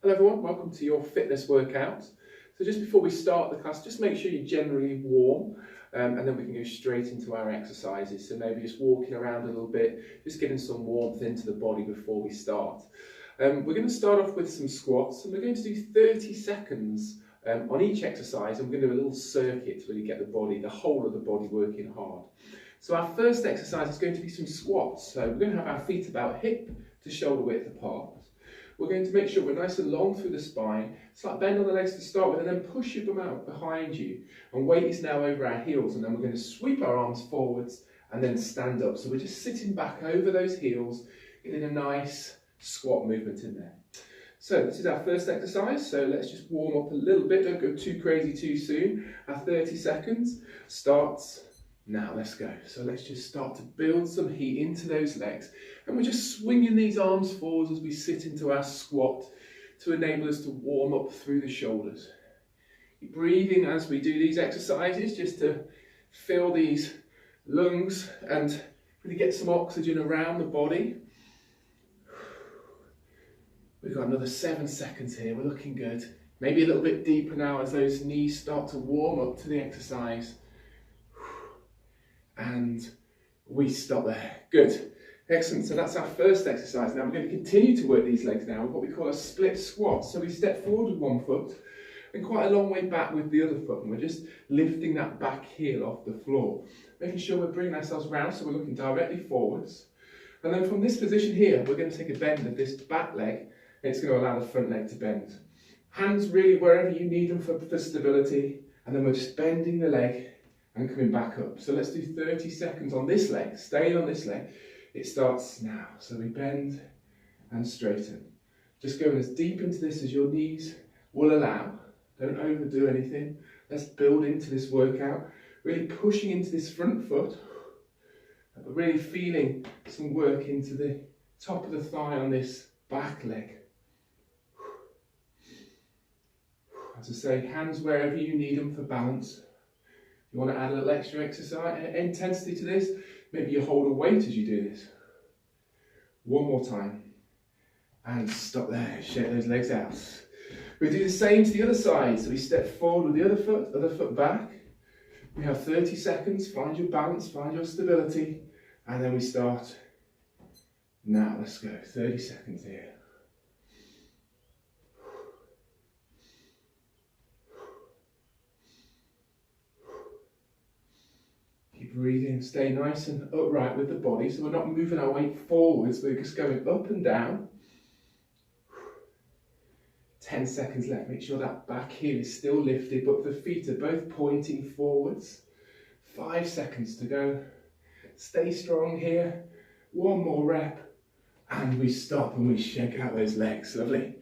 Hello everyone, welcome to your fitness workout. So just before we start the class, just make sure you're generally warm and then we can go straight into our exercises. So maybe just walking around a little bit, just getting some warmth into the body before we start. We're going to start off with some squats and we're going to do 30 seconds on each exercise, and we're going to do a little circuit to really get the whole of the body working hard. So our first exercise is going to be some squats. So we're going to have our feet about hip to shoulder width apart. We're going to make sure we're nice and long through the spine. Slight bend on the legs to start with, and then push your bum out behind you. And weight is now over our heels, and then we're going to sweep our arms forwards and then stand up. So we're just sitting back over those heels, getting a nice squat movement in there. So this is our first exercise, so let's just warm up a little bit, don't go too crazy too soon. Our 30 seconds starts now. Let's go. So let's just start to build some heat into those legs, and we're just swinging these arms forwards as we sit into our squat to enable us to warm up through the shoulders. Keep breathing as we do these exercises just to fill these lungs and really get some oxygen around the body. We've got another 7 seconds here, we're looking good. Maybe a little bit deeper now as those knees start to warm up to the exercise. And we stop there. Good. Excellent. So that's our first exercise. Now we're going to continue to work these legs now with what we call a split squat. So we step forward with one foot and quite a long way back with the other foot. And we're just lifting that back heel off the floor. Making sure we're bringing ourselves round so we're looking directly forwards. And then from this position here, we're going to take a bend of this back leg. And it's going to allow the front leg to bend. Hands really wherever you need them for stability. And then we're just bending the leg and coming back up. So let's do 30 seconds on this leg, staying on this leg. It starts now. So we bend and straighten. Just going as deep into this as your knees will allow. Don't overdo anything. Let's build into this workout. Really pushing into this front foot, but really feeling some work into the top of the thigh on this back leg. As I say, hands wherever you need them for balance. You want to add a little extra exercise intensity to this, maybe you hold a weight as you do this. One more time. And stop there, shake those legs out. We do the same to the other side, so we step forward with the other foot back. We have 30 seconds, find your balance, find your stability, and then we start. Now let's go, 30 seconds here. Keep breathing, stay nice and upright with the body, so we're not moving our weight forwards, we're just going up and down. 10 seconds left, make sure that back heel is still lifted, but the feet are both pointing forwards. 5 seconds to go. Stay strong here. One more rep, and we stop and we shake out those legs. Lovely.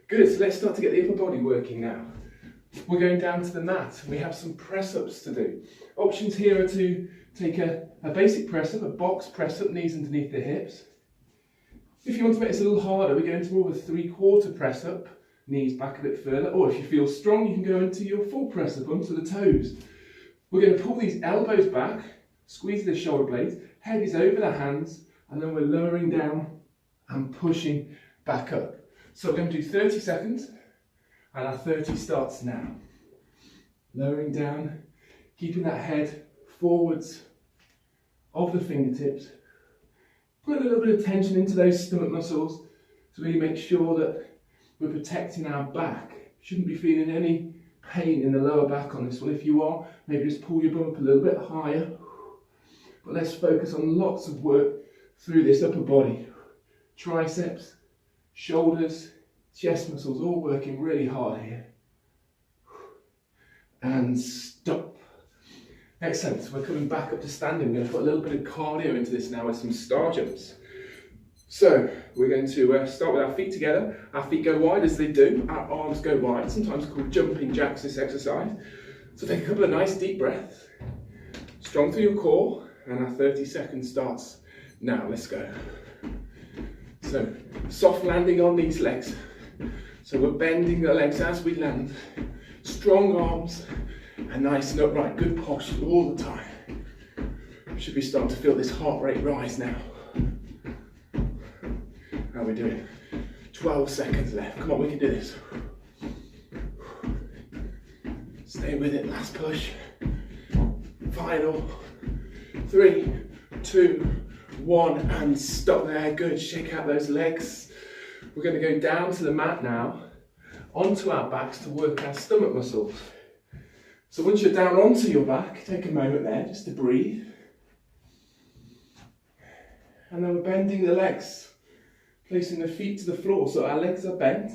Good, so let's start to get the upper body working now. We're going down to the mat and we have some press-ups to do. Options here are to take a basic press-up, a box press-up, knees underneath the hips. If you want to make this a little harder, we go into more of a 3/4 press-up, knees back a bit further, or if you feel strong, you can go into your full press-up onto the toes. We're going to pull these elbows back, squeeze the shoulder blades, head is over the hands, and then we're lowering down and pushing back up. So we're going to do 30 seconds. And our 30 starts now. Lowering down, keeping that head forwards of the fingertips. Put a little bit of tension into those stomach muscles to really make sure that we're protecting our back. Shouldn't be feeling any pain in the lower back on this one. If you are, maybe just pull your bum up a little bit higher. But let's focus on lots of work through this upper body. Triceps, shoulders, chest muscles all working really hard here. And stop. Excellent. So we're coming back up to standing. We're going to put a little bit of cardio into this now with some star jumps. So we're going to start with our feet together. Our feet go wide as they do. Our arms go wide, sometimes called jumping jacks, this exercise. So take a couple of nice deep breaths. Strong through your core. And our 30 seconds starts now. Let's go. So soft landing on these legs. So we're bending the legs as we land. Strong arms and nice and upright. Good posture all the time. Should be starting to feel this heart rate rise now. How are we doing? 12 seconds left. Come on, we can do this. Stay with it, last push. Final. 3, 2, 1, and stop there. Good, shake out those legs. We're going to go down to the mat now, onto our backs to work our stomach muscles. So once you're down onto your back, take a moment there just to breathe. And then we're bending the legs, placing the feet to the floor so our legs are bent.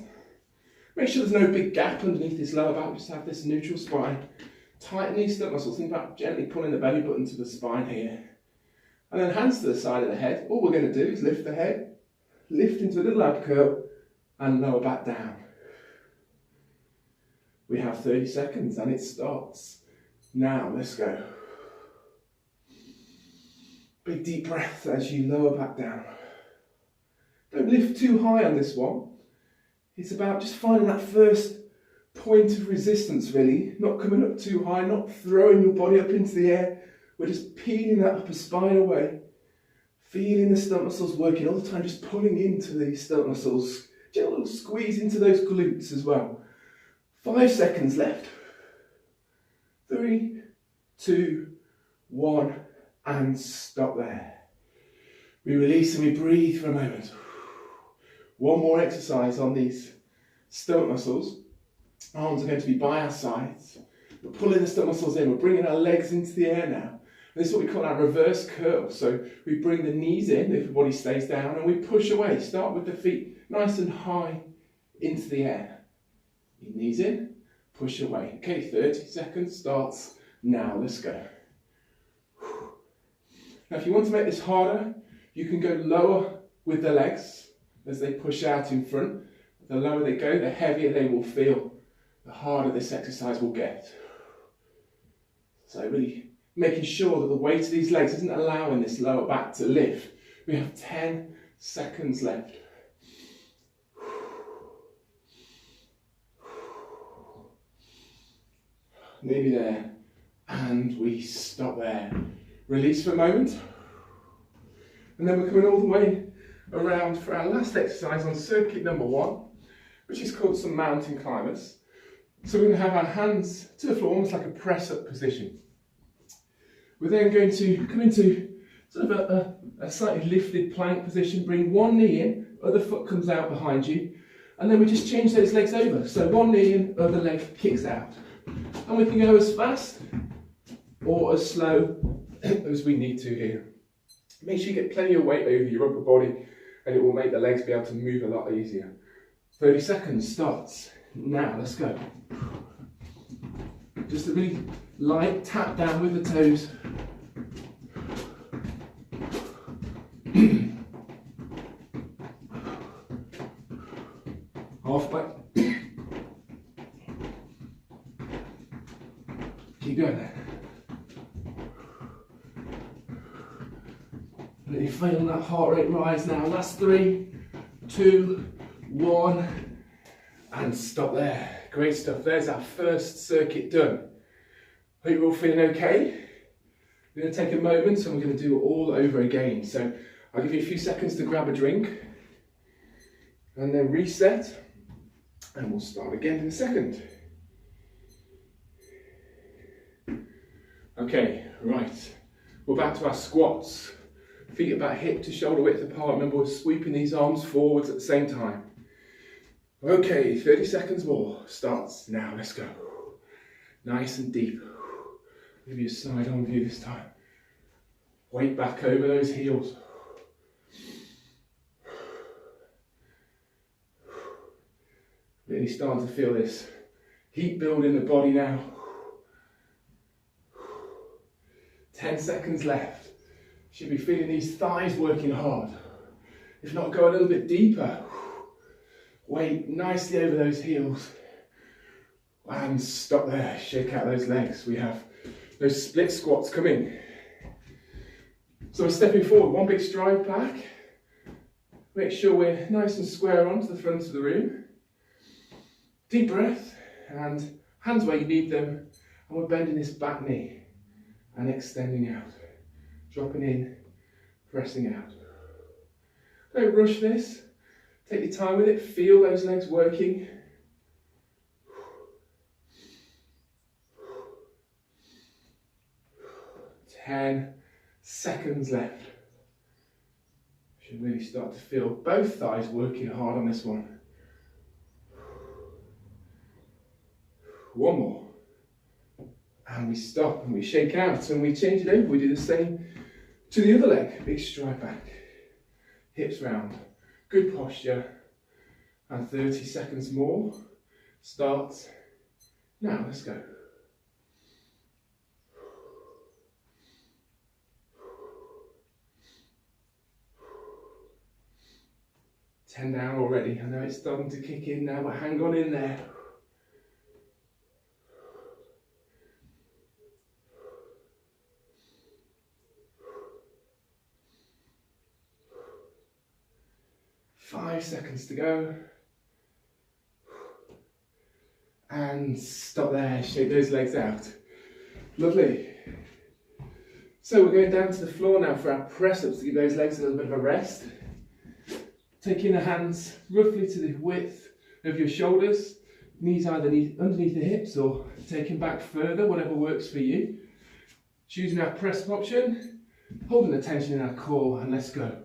Make sure there's no big gap underneath this lower back, just have this neutral spine. Tighten these stomach muscles, think about gently pulling the belly button to the spine here. And then hands to the side of the head. All we're going to do is lift the head, lift into a little ab curl, and lower back down. We have 30 seconds and it starts now. Let's go. Big deep breath as you lower back down. Don't lift too high on this one. It's about just finding that first point of resistance, really. Not coming up too high, not throwing your body up into the air. We're just peeling that upper spine away. Feeling the stomach muscles working all the time, just pulling into these stomach muscles. Gentle squeeze into those glutes as well. 5 seconds left. 3, 2, 1, and stop there. We release and we breathe for a moment. One more exercise on these stomach muscles. Arms are going to be by our sides. We're pulling the stomach muscles in. We're bringing our legs into the air now. This is what we call our reverse curl. So we bring the knees in, if the body stays down, and we push away. Start with the feet nice and high into the air. Knees in, push away. Okay, 30 seconds starts now. Let's go. Now, if you want to make this harder, you can go lower with the legs as they push out in front. The lower they go, the heavier they will feel, the harder this exercise will get. So really making sure that the weight of these legs isn't allowing this lower back to lift. We have 10 seconds left. Nearly there. And we stop there. Release for a moment. And then we're coming all the way around for our last exercise on circuit number 1, which is called some mountain climbers. So we're going to have our hands to the floor, almost like a press-up position. We're then going to come into sort of a slightly lifted plank position, bring one knee in, other foot comes out behind you, and then we just change those legs over. So one knee in, other leg kicks out. And we can go as fast or as slow as we need to here. Make sure you get plenty of weight over your upper body and it will make the legs be able to move a lot easier. 30 seconds starts now. Let's go. Just a really light tap down with the toes. Halfway. Keep going there. Really feel that heart rate rise now. Last 3, 2, 1, and stop there. Great stuff. There's our first circuit done. Hope you're all feeling okay. We're going to take a moment and we're going to do it all over again. So I'll give you a few seconds to grab a drink and then reset, and we'll start again in a second. Okay, right. We're back to our squats. Feet about hip to shoulder width apart. Remember, we're sweeping these arms forwards at the same time. Okay, 30 seconds more. Starts now. Let's go. Nice and deep. Give you a side on view this time. Weight back over those heels. Really starting to feel this heat build in the body now. 10 seconds left. Should be feeling these thighs working hard. If not, go a little bit deeper. Weight nicely over those heels. And stop there. Shake out those legs. We have those split squats coming. So we're stepping forward, one big stride back. Make sure we're nice and square onto the front of the room. Deep breath and hands where you need them. And we're bending this back knee and extending out. Dropping in, pressing out. Don't rush this. Take your time with it, feel those legs working. 10 seconds left. Should really start to feel both thighs working hard on this one. One more. And we stop and we shake out and we change it over. We do the same to the other leg. Big stride back. Hips round. Good posture. And 30 seconds more. Starts now. Let's go. Ten down already. I know it's starting to kick in now, but hang on in there. Five seconds to go. And stop there, shake those legs out. Lovely. So we're going down to the floor now for our press-ups to give those legs a little bit of a rest. Taking the hands roughly to the width of your shoulders, knees either underneath the hips or taken back further, whatever works for you. Choosing our press-up option, holding the tension in our core, and let's go.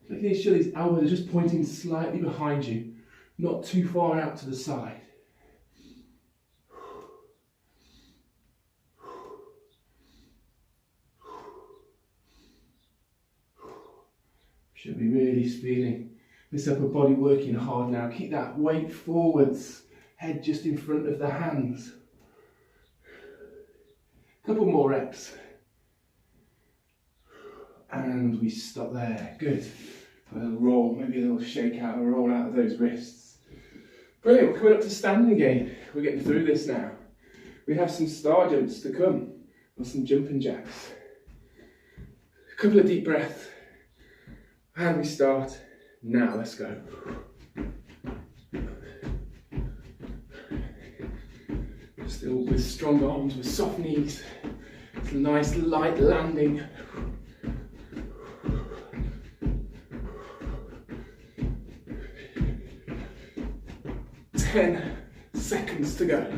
Making sure these elbows are just pointing slightly behind you, not too far out to the side. Should be really feeling this upper body working hard now. Keep that weight forwards, head just in front of the hands. Couple more reps. And we stop there. Good. A little roll, maybe a little shake out, a roll out of those wrists. Brilliant, we're coming up to standing again. We're getting through this now. We have some star jumps to come, or some jumping jacks. A couple of deep breaths. And we start now. Let's go. Still with strong arms, with soft knees. It's a nice light landing. 10 seconds to go.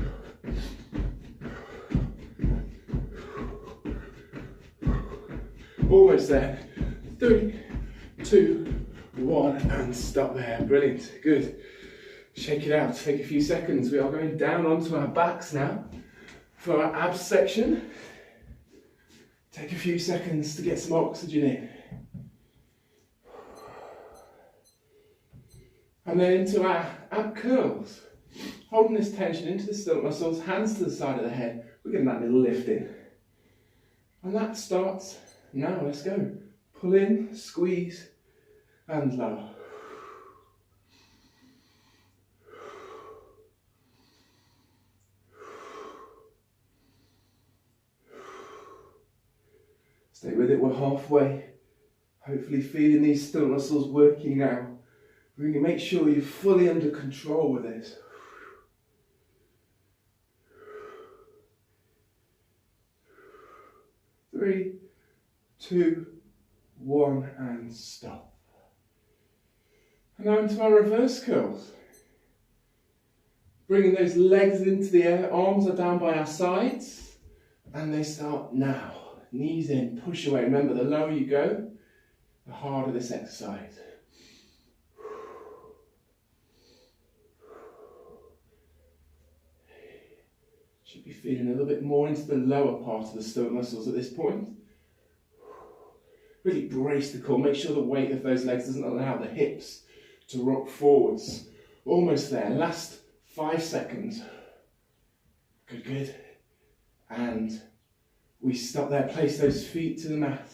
Almost there. 3, 2, 1, and stop there. Brilliant. Good. Shake it out. Take a few seconds. We are going down onto our backs now for our abs section. Take a few seconds to get some oxygen in. And then into our ab curls. Holding this tension into the stomach muscles, hands to the side of the head. We're getting that little lift in. And that starts now. Let's go. Pull in, squeeze, and lower. Stay with it, we're halfway. Hopefully feeling these stomach muscles working now. Really make sure you're fully under control with this. 3, 2, 1, and stop. And now into our reverse curls. Bringing those legs into the air, arms are down by our sides, and they start now. Knees in, push away. Remember, the lower you go, the harder this exercise. Should be feeling a little bit more into the lower part of the stomach muscles at this point. Really brace the core. Make sure the weight of those legs doesn't allow the hips to rock forwards. Almost there. Last 5 seconds. Good, good. And we stop there. Place those feet to the mat.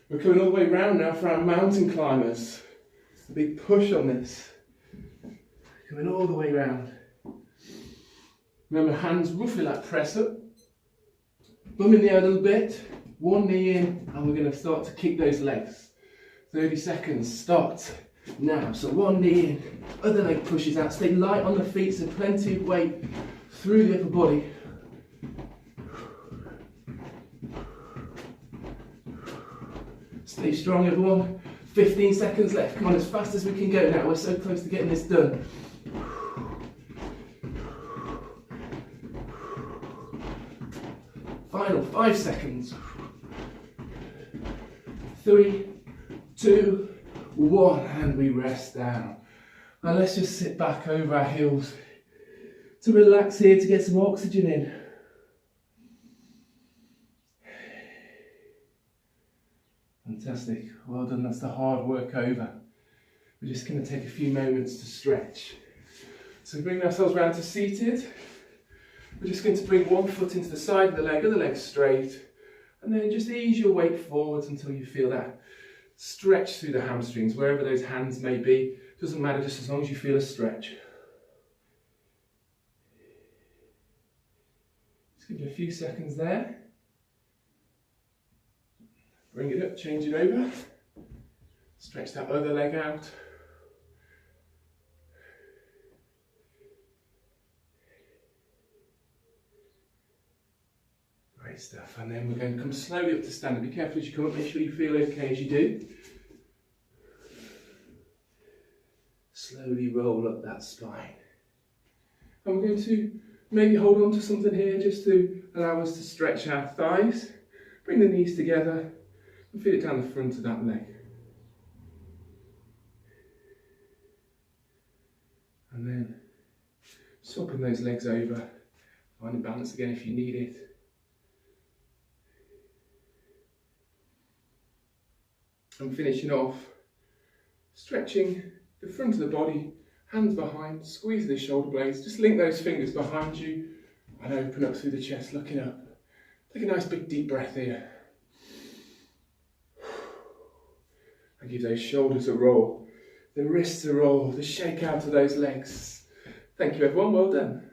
We're coming all the way round now for our mountain climbers. A big push on this. Coming all the way round. Remember, hands roughly like press up. Bum in the air a little bit. One knee in, and we're going to start to kick those legs. 30 seconds, start now. So one knee in, other leg pushes out. Stay light on the feet, so plenty of weight through the upper body. Stay strong, everyone. 15 seconds left. Come on, as fast as we can go now. We're so close to getting this done. Final 5 seconds. 3, 2, 1, and we rest down. And let's just sit back over our heels to relax here, to get some oxygen in. Fantastic, well done, that's the hard work over. We're just going to take a few moments to stretch. So bring ourselves round to seated. We're just going to bring one foot into the side of the leg, other leg straight, and then just ease your weight forwards until you feel that stretch through the hamstrings, wherever those hands may be. Doesn't matter, just as long as you feel a stretch. Just give it a few seconds there. Bring it up, change it over. Stretch that other leg out. Great stuff. And then we're going to come slowly up to standing. Be careful as you come up, make sure you feel okay as you do. Slowly roll up that spine. And we're going to maybe hold on to something here just to allow us to stretch our thighs. Bring the knees together and feel it down the front of that leg. And then swapping those legs over, finding balance again if you need it. And finishing off, stretching the front of the body, hands behind, squeeze the shoulder blades, just link those fingers behind you and open up through the chest, looking up. Take a nice big deep breath here. And give those shoulders a roll, the wrists a roll, the shake out of those legs. Thank you everyone, well done.